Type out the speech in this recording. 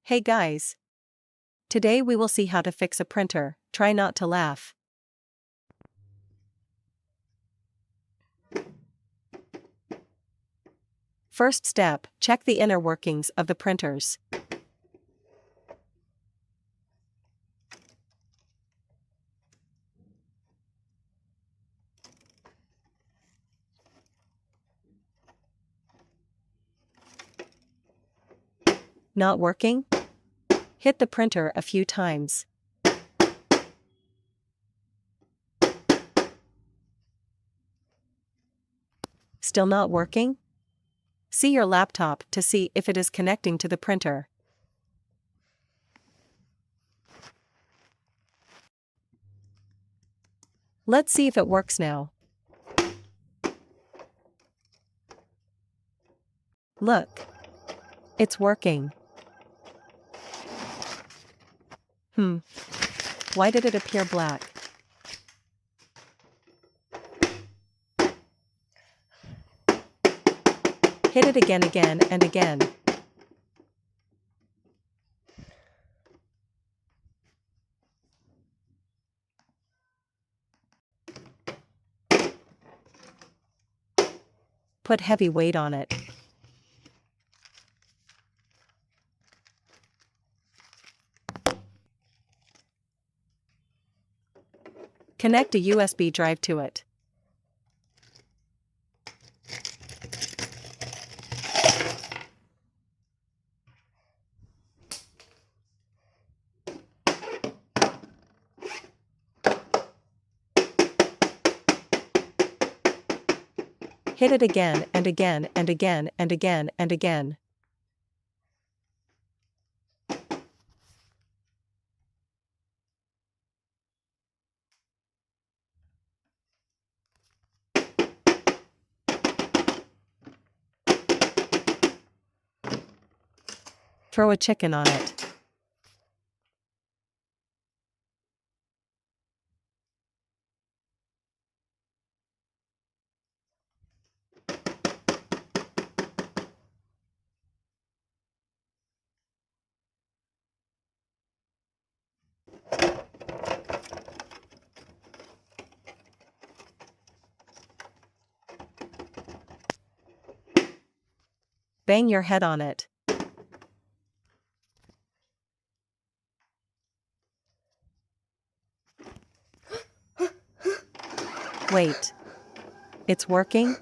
Hey guys! Today we will see how to fix a printer. Try not to laugh. First step, check the inner workings of the printers. Not working? Hit the printer a few times. Still not working? See your laptop to see if it is connecting to the printer. Let's see if it works now. Look. It's working. Why did it appear black? Hit it again and again. Put heavy weight on it. Connect a USB drive to it. Hit it again and again and again and again and again. Throw a chicken on it. Bang your head on it. Wait. It's working?